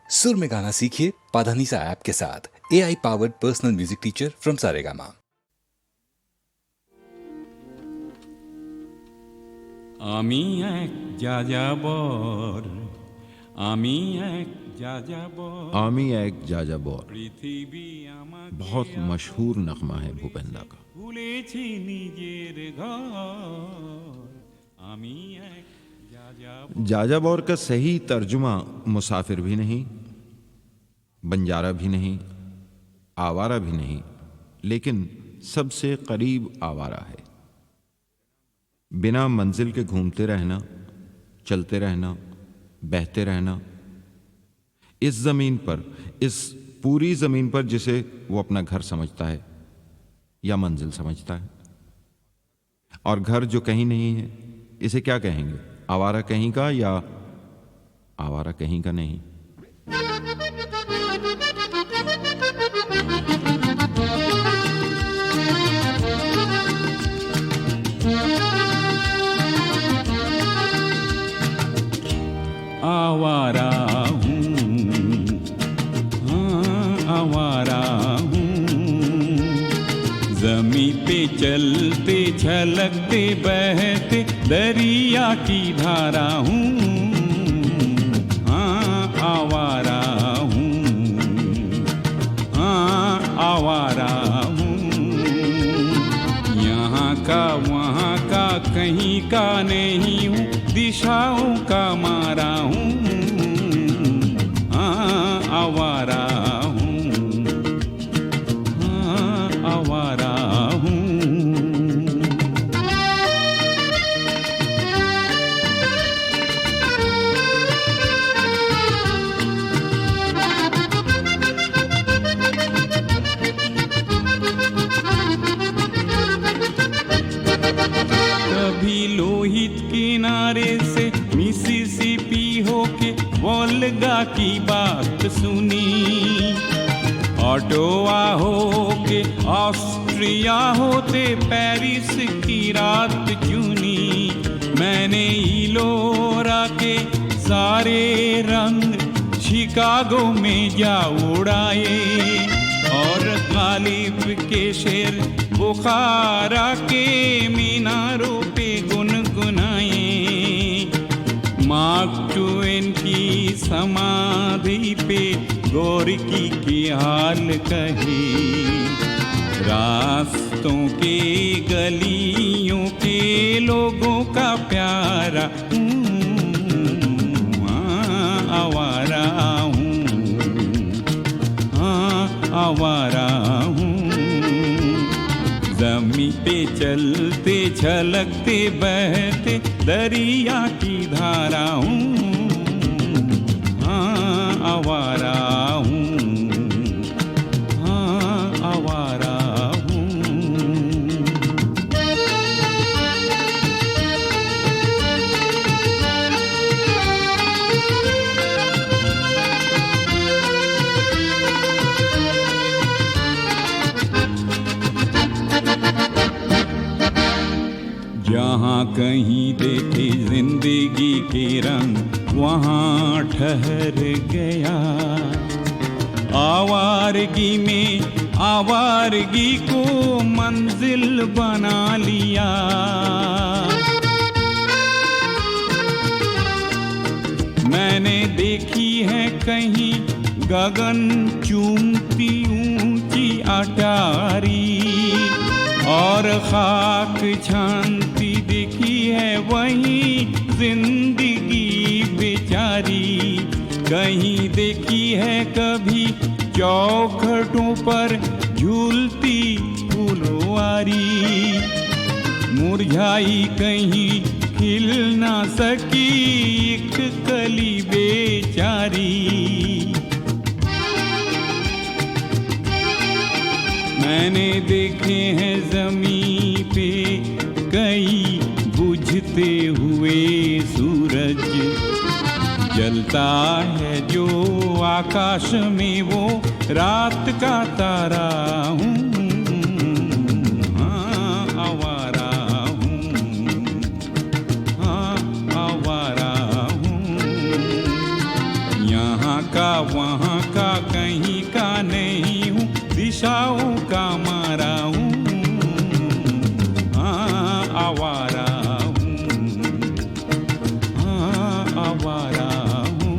सुर में गाना सीखिए पाधानीसा ऐप के साथ। AI powered personal music teacher from Saregama. আমি এক যাযাবর, আমি এক যাযাবর, आमी एक जाजाबौर পৃথিবী আমাকে बहुत मशहूर नगमा है भूपेंद्र का। ভুলেছি নিজের ঘর। আমি এক যাযাবর। जाजाबौर का सही तर्जुमा मुसाफिर भी नहीं, बंजारा भी नहीं, आवारा भी नहीं, लेकिन सबसे करीब आवारा है। बिना मंजिल के घूमते रहना, चलते रहना, बहते रहना, इस जमीन पर, इस पूरी जमीन पर जिसे वो अपना घर समझता है या मंजिल समझता है। और घर जो कहीं नहीं है, इसे क्या कहेंगे? आवारा कहीं का या आवारा कहीं का नहीं। आवारा हूँ, हाँ आवारा हूँ, जमीन पे चलते छलकते बहते दरिया की धारा हूँ। हाँ आवारा हूँ, हाँ आवारा हूँ, यहाँ का वहाँ का कहीं का नहीं हूँ, दिशाओं का मारा हूँ। हाँ आवारा हूँ, हाँ आवारा हूँ। कभी लोहित किनारे से मिसिसिपी होके वोल्गा की बात सुनी, ऑटोवा होके ऑस्ट्रिया होते पेरिस की रात चुनी। मैंने इलोरा के सारे रंग शिकागो में जा उड़ाए, और गालिब के शेर बुखारा के मीनारों पे गुनगुनाए। मार्क ट्वेन की समाधि पे गोरकी के हाल कहे, रास्तों के गलियों के लोगों का प्यारा हाँ आवारा हूँ, हाँ आवारा हूँ, जमीन पे चलते छलकते बहते दरिया की धारा हूँ। हाँ आवारा हूँ, हाँ आवारा हूँ। जहाँ कहीं देखे जिंदगी के रंग वहाँ ठहर गया, आवारगी में आवारगी को मंजिल बना लिया। मैंने देखी है कहीं गगन चूमती ऊंची अटारी, और खाक छानती दिखी है वहीं जिंदगी बेचारी। कहीं देखी है कभी चौखटों पर झूलती फुलवारी, मुरझाई कहीं खिल ना सकी एक कली बेचारी। मैंने देखे हैं ज़मीं पे कई बुझते हुए सूरज, जलता है जो आकाश में वो रात का तारा हूँ। हाँ आवारा हूँ, हाँ आवारा हूँ, यहाँ का वहाँ का कहीं का नहीं हूँ, दिशाओं का मारा हूँ, हाँ आवारा हूँ, हाँ आवारा हूँ।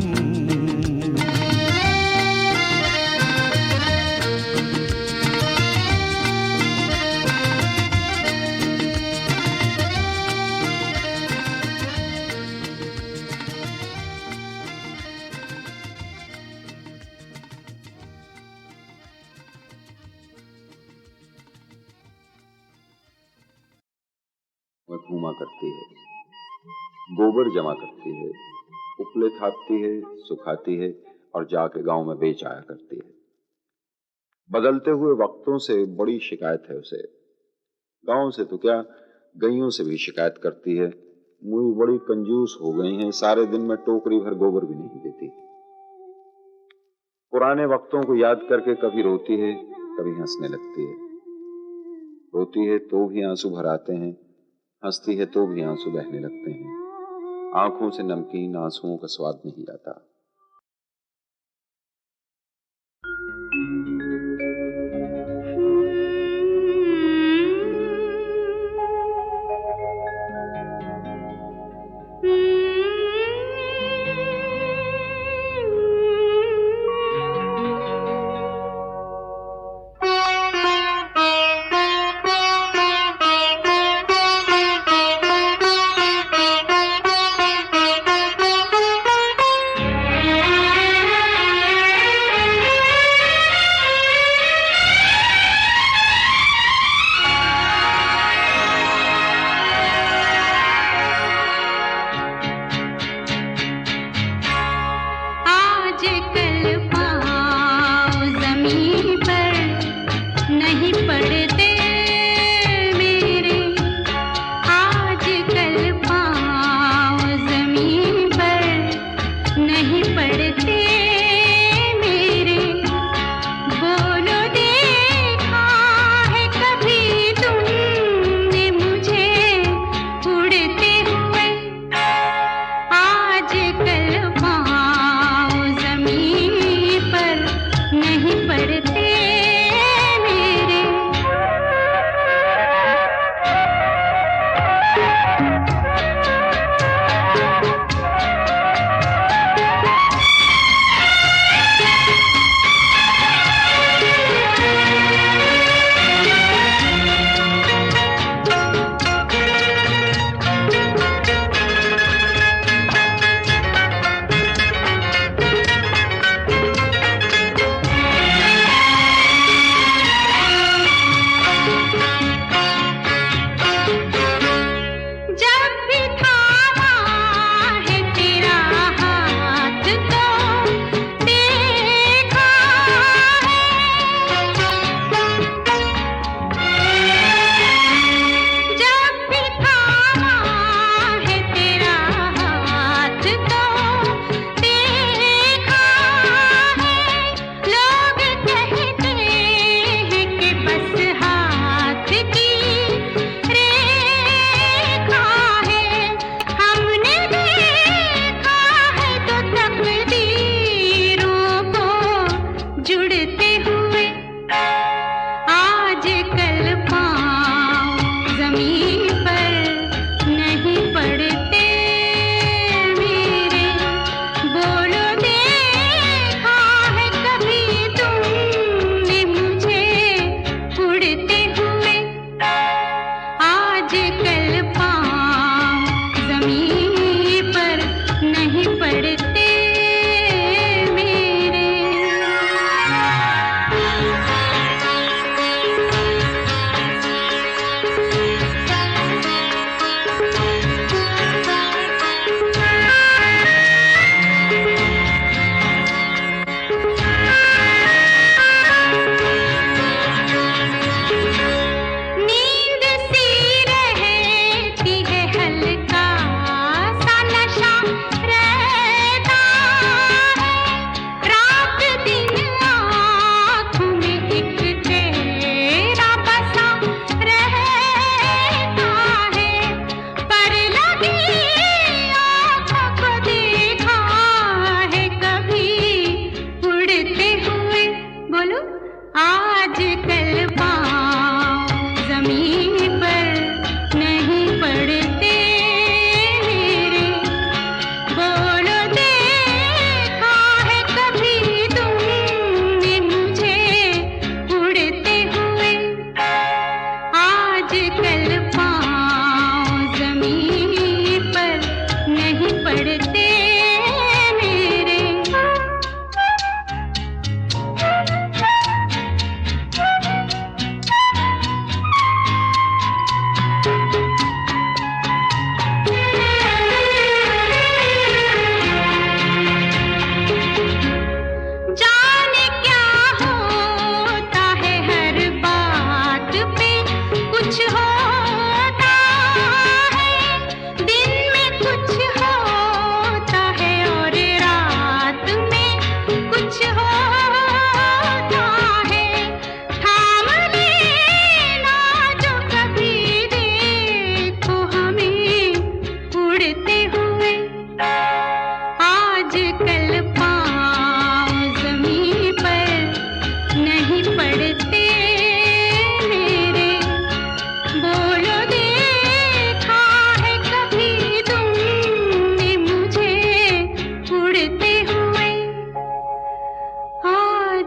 वह घूमा करती है, गोबर जमा करती है, उपले थापती है, सुखाती है और जाके गांव में बेच आया करती है। बदलते हुए वक्तों से बड़ी शिकायत है उसे। गांव से तो क्या, गईयों से भी शिकायत करती है। मुई बड़ी कंजूस हो गई हैं, सारे दिन में टोकरी भर गोबर भी नहीं देती। पुराने वक्तों को याद करके कभी रोती है, कभी हंसने लगती है। रोती है तो भी आंसू भर आते हैं, हंसती है तो भी आंसू बहने लगते हैं। आंखों से नमकीन आंसुओं का स्वाद नहीं जाता।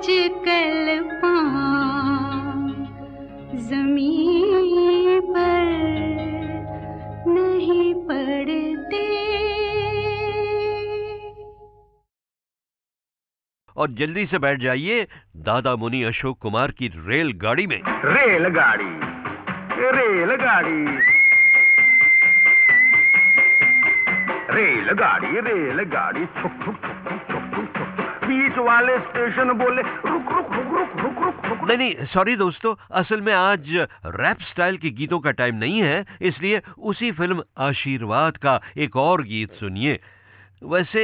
आजकल पाँव ज़मीन पर नहीं पड़ते। और जल्दी से बैठ जाइए दादा मुनि अशोक कुमार की रेलगाड़ी में। रेलगाड़ी रेलगाड़ी रेलगाड़ी रेलगाड़ी छुक छुक छुक छुक छुक छुक छुक छुक। बीच वाले स्टेशन बोले रुक रुक रुक रुक रुक रुक रुक। नहीं, सॉरी दोस्तों, असल में आज रैप स्टाइल के गीतों का टाइम नहीं है, इसलिए उसी फिल्म आशीर्वाद का एक और गीत सुनिए। वैसे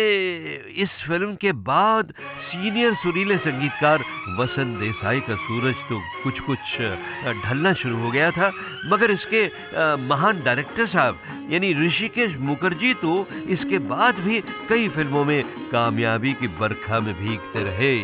इस फिल्म के बाद सीनियर सुरीले संगीतकार वसंत देसाई का सूरज तो कुछ कुछ ढलना शुरू हो गया था, मगर इसके महान डायरेक्टर साहब यानी ऋषिकेश मुखर्जी तो इसके बाद भी कई फिल्मों में कामयाबी की बरखा में भीगते रहे।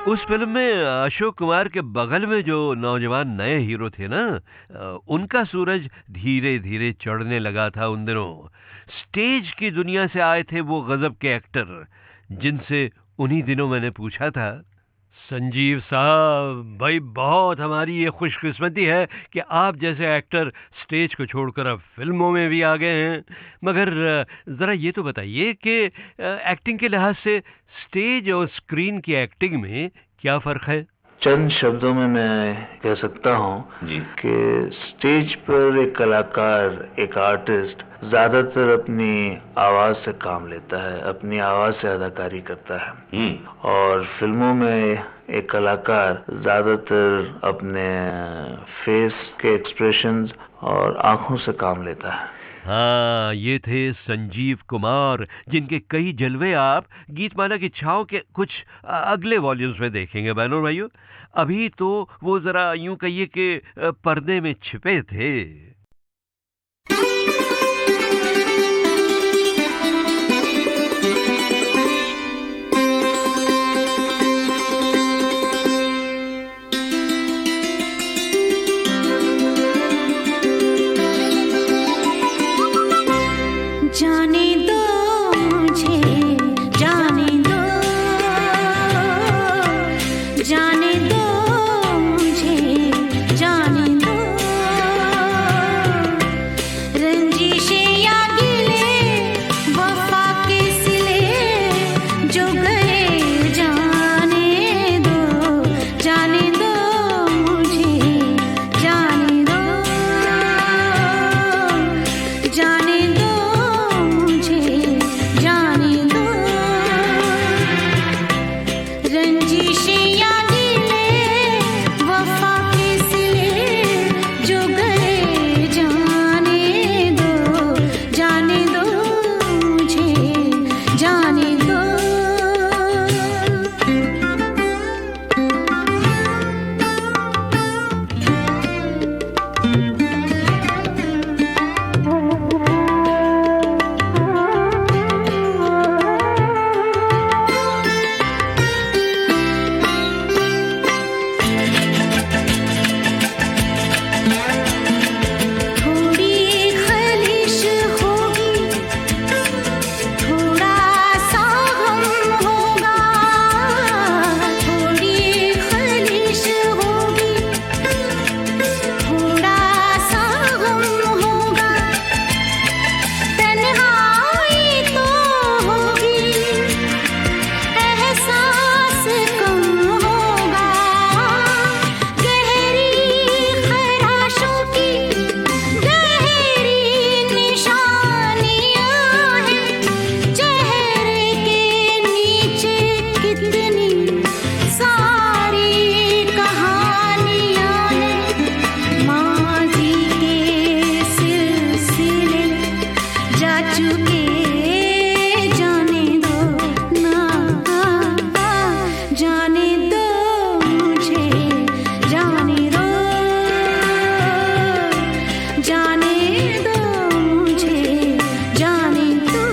उस फिल्म में अशोक कुमार के बगल में जो नौजवान नए हीरो थे ना, उनका सूरज धीरे धीरे चढ़ने लगा था उन दिनों। स्टेज की दुनिया से आए थे वो गजब के एक्टर जिनसे उन्हीं दिनों मैंने पूछा था, संजीव साहब भाई बहुत हमारी ये खुशकिस्मती है कि आप जैसे एक्टर स्टेज को छोड़कर अब फिल्मों में भी आ गए हैं, मगर ज़रा ये तो बताइए कि एक्टिंग के लिहाज से स्टेज और स्क्रीन की एक्टिंग में क्या फ़र्क है? चंद शब्दों में मैं कह सकता हूँ कि स्टेज पर एक कलाकार, एक आर्टिस्ट ज्यादातर अपनी आवाज से काम लेता है, अपनी आवाज से अदाकारी करता है, और फिल्मों में एक कलाकार ज्यादातर अपने फेस के एक्सप्रेशंस और आंखों से काम लेता है। हाँ, ये थे संजीव कुमार, जिनके कई जलवे आप गीतमाला की छाव के कुछ अगले वॉल्यूम्स में देखेंगे बहनों भाइयों। अभी तो वो जरा यूं कहिए कि पर्दे में छिपे थे। चुके जाने दो ना, जाने दो मुझे, जाने दो, जाने दो मुझे, जाने दो।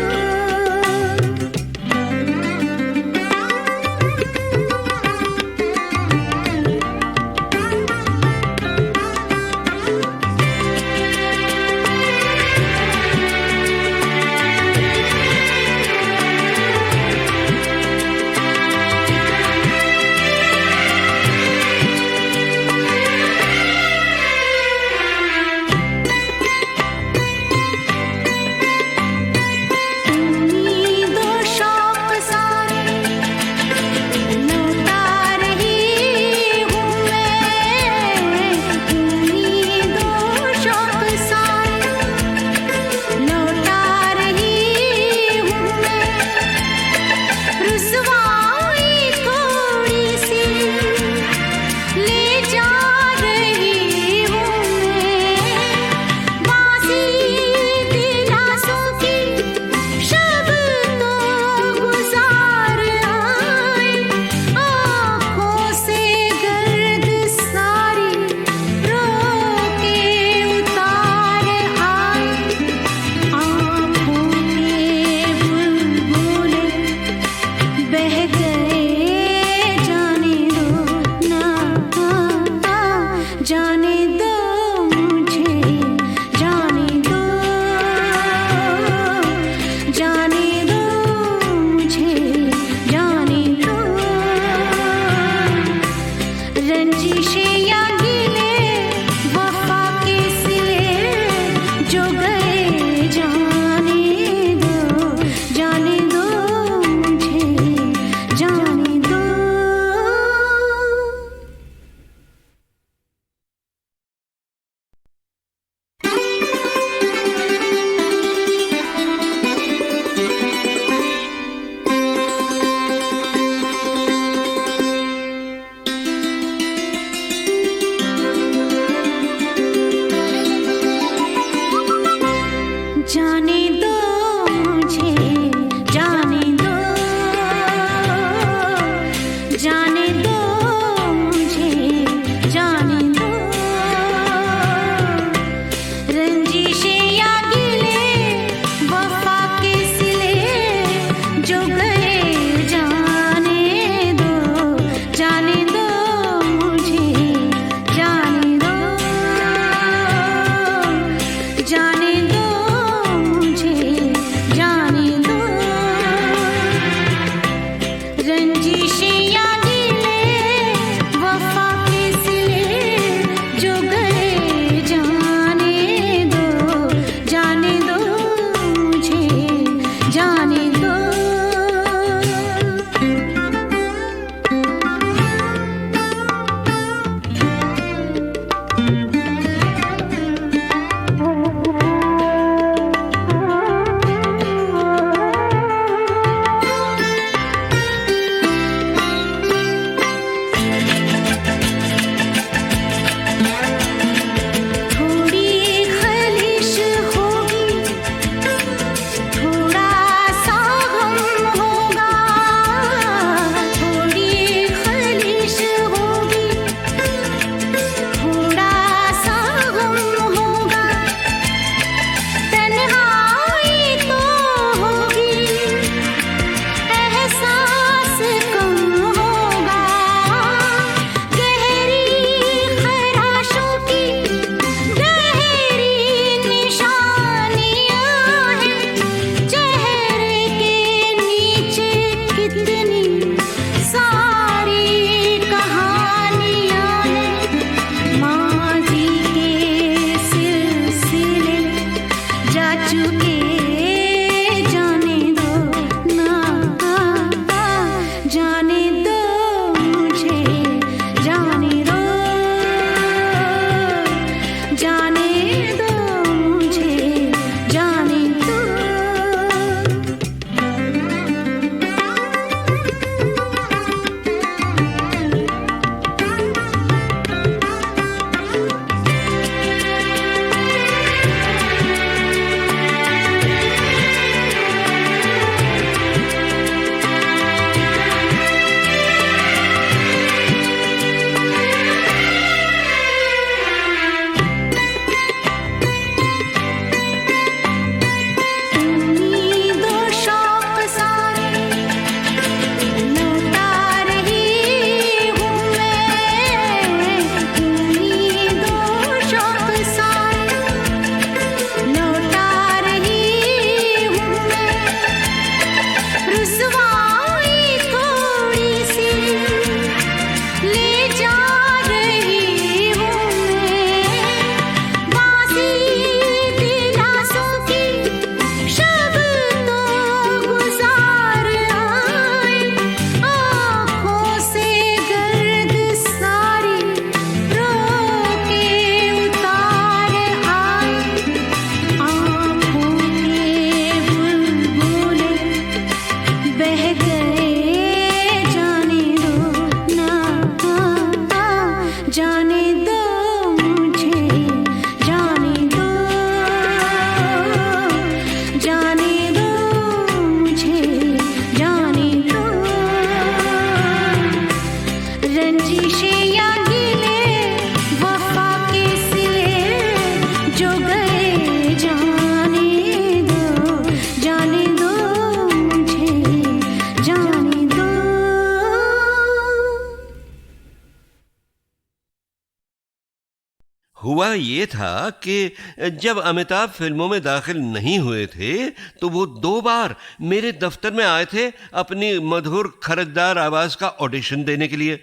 ये था कि जब अमिताभ फिल्मों में दाखिल नहीं हुए थे तो वो 2 बार मेरे दफ्तर में आए थे अपनी मधुर खरकदार आवाज़ का ऑडिशन देने के लिए,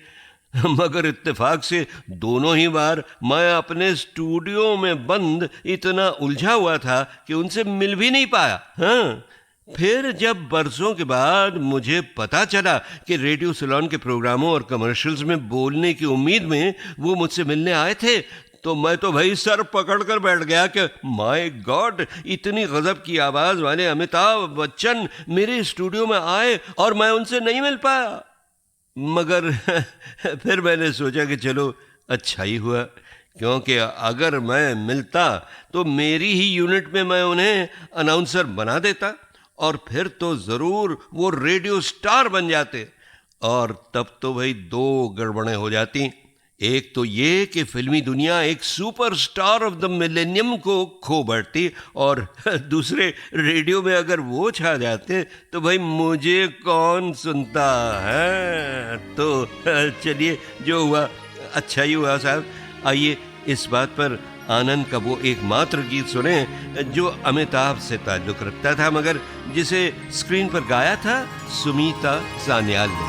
मगर इत्तेफाक से दोनों ही बार मैं अपने स्टूडियो में बंद इतना उलझा हुआ था कि उनसे मिल भी नहीं पाया। हाँ, फिर जब बरसों के बाद मुझे पता चला कि रेडियो सिलोन के प्रोग्रामों और कमर्शियल्स में बोलने की उम्मीद में वो मुझसे मिलने आए थे, तो मैं तो भाई सर पकड़ कर बैठ गया कि माय गॉड, इतनी गजब की आवाज़ वाले अमिताभ बच्चन मेरे स्टूडियो में आए और मैं उनसे नहीं मिल पाया। मगर फिर मैंने सोचा कि चलो अच्छा ही हुआ, क्योंकि अगर मैं मिलता तो मेरी ही यूनिट में मैं उन्हें अनाउंसर बना देता और फिर तो ज़रूर वो रेडियो स्टार बन जाते। और तब तो भाई 2 गड़बड़ें हो जाती। एक तो ये कि फिल्मी दुनिया एक सुपरस्टार ऑफ द मिलेनियम को खो बैठती, और दूसरे रेडियो में अगर वो छा जाते तो भाई मुझे कौन सुनता है। तो चलिए, जो हुआ अच्छा ही हुआ साहब। आइए इस बात पर आनंद का वो एकमात्र गीत सुने जो अमिताभ से ताल्लुक़ रखता था, मगर जिसे स्क्रीन पर गाया था सुमीता सान्याल ने।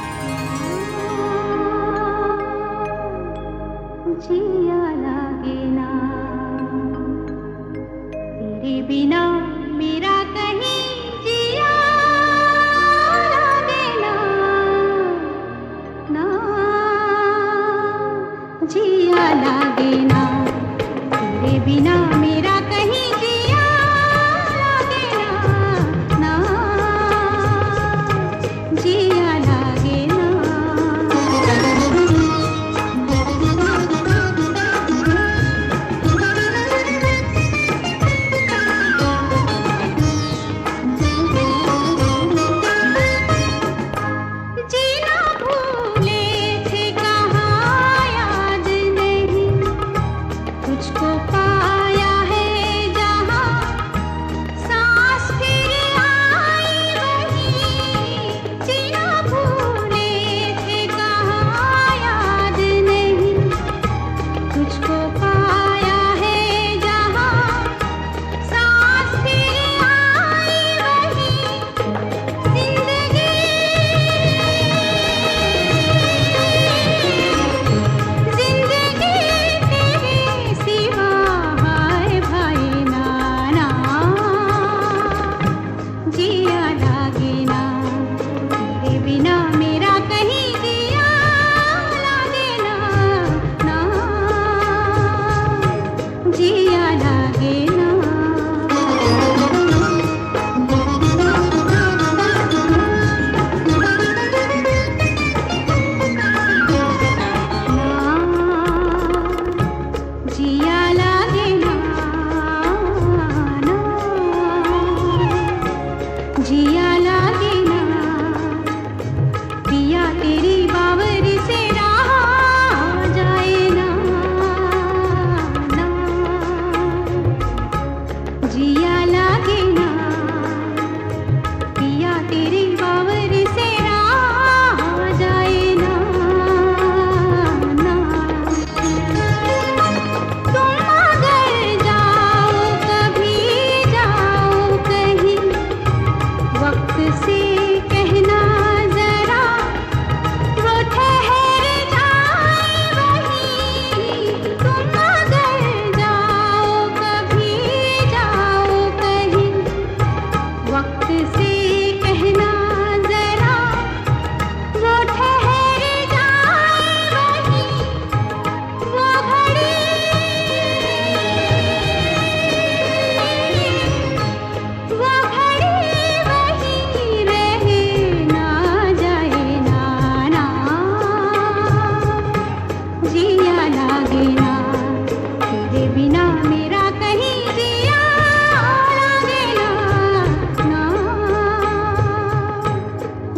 जिया लागे ना तेरे बिना मेरा कहीं जिया लागे ना, ना जिया लागे ना तेरे बिना मेरा कहीं जिया लागे ना, ना जिया लागे ना। जीना भूले थे कहाँ याद नहीं, तुझको पाया है जहाँ सांस फिर आई वहीं। जीना भूले थे कहाँ याद नहीं, तुझको पाया है जहाँ सांस फिर आई वहीं। जिंदगी तेरे सिवा हाय भाई नाना, जिया लागे ना तेरे बिना मेरा कहीं जिया लागे ना, ना जिया लागे ना। जिया लागे ना, ना जिया लागे ना, पिया तेरी बावर से रहा जाए ना, ना जिया लागे ना, पिया तेरी बावर से रहा जाए ना, ना तुम अगर जाओ कभी जाओ कहीं, वक्त से कहना जरा वो ठहर जाए वहीं। तुम अगर जाओ कभी जाओ कहीं, वक्त से कहना जरा वो ठहर जाए वहीं। वो घड़ी वहीं रहे ना जाए ना, ना जिया लागे ना तेरे बिना मेरा कहीं जिया लागे ना, ना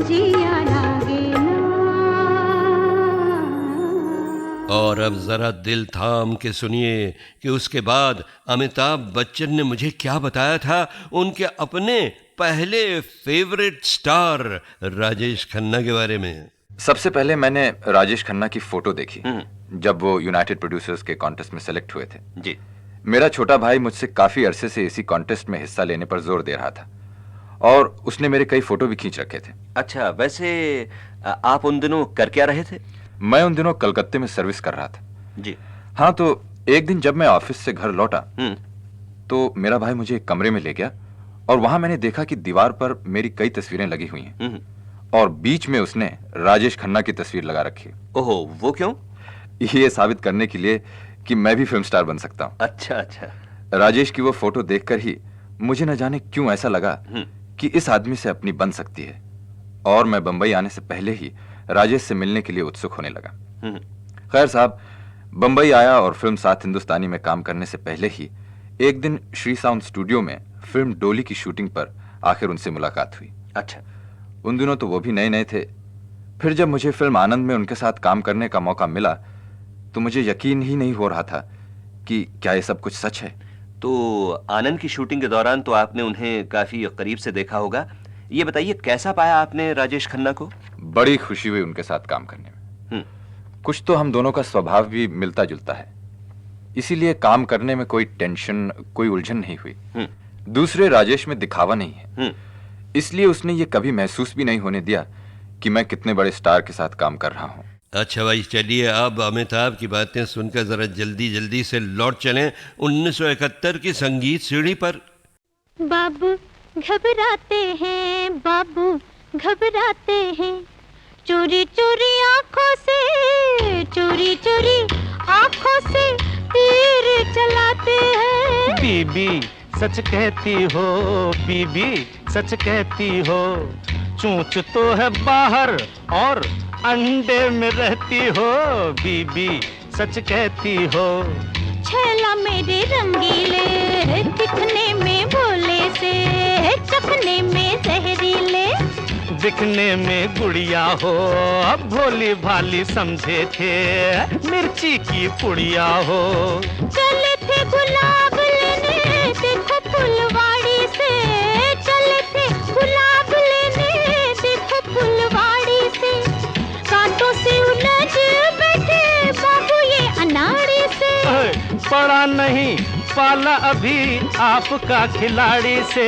जिया लागे ना। और अब जरा दिल थाम के सुनिए कि उसके बाद अमिताभ बच्चन ने मुझे क्या बताया था उनके अपने पहले फेवरेट स्टार राजेश खन्ना के बारे में। सबसे पहले मैंने राजेश खन्ना की फोटो देखी जब वो यूनाइटेड प्रोड्यूसर्स के कॉन्टेस्ट में सेलेक्ट हुए थे। जी। मेरा छोटा भाई मुझसे काफी अरसे से इसी कॉन्टेस्ट में हिस्सा लेने पर जोर दे रहा था और उसने मेरे कई फोटो भी खींच रखे थे। अच्छा, वैसे आप उन दिनों कर क्या रहे थे? मैं उन दिनों कलकत्ते में सर्विस कर रहा था। जी। हाँ, तो एक दिन जब मैं ऑफिस से घर लौटा तो मेरा भाई मुझे एक कमरे में ले गया और वहां मैंने देखा कि दीवार पर मेरी कई तस्वीरें लगी हुई हैं और बीच में उसने राजेश खन्ना की तस्वीर लगा रखी है। ओहो, वो क्यों? ये साबित करने के लिए कि मैं भी फिल्म स्टार बन सकता हूँ। अच्छा अच्छा। राजेश की वो फोटो देखकर ही मुझे न जाने क्यों ऐसा लगा कि इस आदमी से अपनी बन सकती है और मैं बंबई आने से पहले ही राजेश से मिलने के लिए उत्सुक होने लगा। खैर साहब, बंबई आया और फिल्म सात हिंदुस्तानी में काम करने से पहले ही एक दिन श्री साउंड स्टूडियो में फिल्म डोली की शूटिंग पर आखिर उनसे मुलाकात हुई। अच्छा। उन दिनों तो वो भी नए नए थे। फिर जब मुझे फिल्म आनंद में उनके साथ काम करने का मौका मिला तो मुझे यकीन ही नहीं हो रहा था कि क्या ये सब कुछ सच है। तो आनंद की शूटिंग के दौरान तो आपने उन्हें काफी करीब से देखा होगा। ये बताइए, कैसा पाया आपने राजेश खन्ना को? बड़ी खुशी हुई उनके साथ काम करने में। कुछ तो हम दोनों का स्वभाव भी मिलता जुलता है, इसीलिए काम करने में कोई टेंशन, कोई उलझन नहीं हुई। दूसरे, राजेश में दिखावा नहीं है, इसलिए उसने ये कभी महसूस भी नहीं होने दिया कि मैं कितने बड़े स्टार के साथ काम कर रहा हूँ। अच्छा भाई, चलिए अब अमिताभ की बातें सुनकर जरा जल्दी जल्दी से लौट चलें 1971 की संगीत सीढ़ी पर। बाबू घबराते हैं, बाबू घबराते हैं, चोरी चोरी आंखों से, चोरी चोरी आंखों से तीर चलाते हैं। बीबी सच कहती हो, बीबी सच कहती हो, चोंच तो है बाहर और अंडे में रहती हो, बीबी सच कहती हो। छैला मेरे रंगीले, दिखने में भोले से, चखने में जहरीले, दिखने में गुड़िया हो, अब भोली भाली समझे थे मिर्ची की पुड़िया हो। चले थे गुलाब लेने, देखो फुलवाड़ी से, चले थे गुलाब लेने, देखो फुलवाड़ी से, कांटों से उलझ बैठे बाबू ये अनाड़ी से। पड़ा नहीं पाला अभी आपका खिलाड़ी से,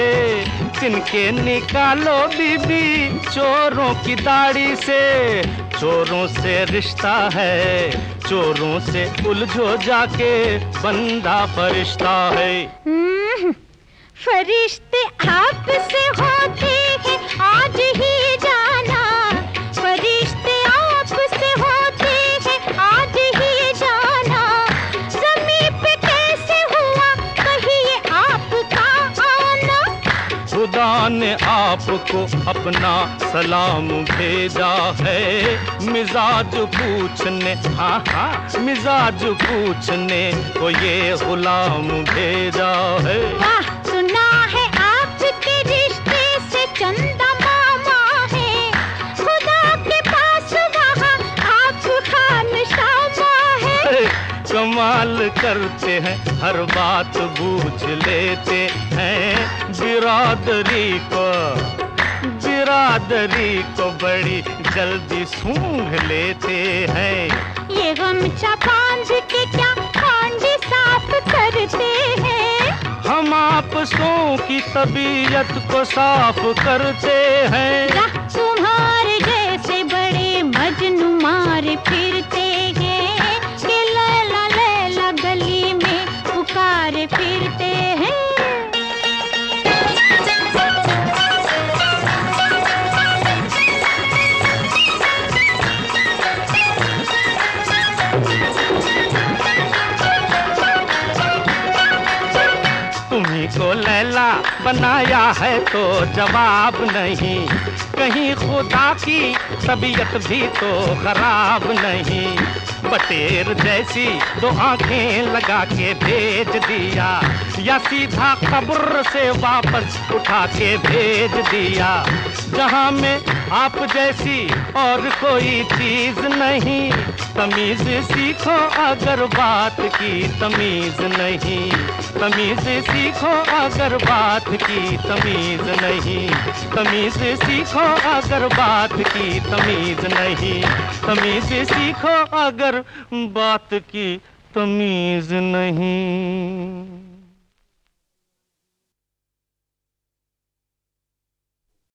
तिनके निकालो बीबी चोरों की दाढ़ी से। चोरों से रिश्ता है, चोरों से उलझो जाके, बंदा फरिश्ता है। फरिश्ते आपसे होते हैं आज ही जाना, फरिश्ते आपसे होते हैं आज ही जाना, ज़मीन पे कैसे हुआ कहिए आपका आना। खुदा ने आपको अपना सलाम भेजा है, मिजाज पूछने, हाँ हाँ मिजाज पूछने को ये गुलाम भेजा है। वाह, सुना है आपके रिश्ते से चंदा मामा है, खुदा के पास वहाँ आप खानशामा है। कमाल करते हैं, हर बात बूझ लेते हैं, बिरादरी को बड़ी जल्दी सूंघ लेते हैं। ये गमछा बांध के क्या हांडी साफ करते हैं, हम आपसों की तबीयत को साफ करते हैं। तुम्हारे जैसे बड़े मजनू मारे फिरते हैं, कि लैला लैला गली में पुकारे फिरते हैं। तुम्ही को लैला बनाया है तो जवाब नहीं, कहीं खुदा की तबीयत भी तो खराब नहीं। बटेर जैसी दो आंखें लगा के भेज दिया, या सीधा कब्र से वापस उठा के भेज दिया। जहां में आप जैसी और कोई चीज नहीं, तमीज सीखो अगर बात की तमीज नहीं, तमीज सीखो अगर बात की तमीज नहीं, तमीज सीखो अगर बात की तमीज नहीं, तमीज सीखो अगर बात की तमीज नहीं।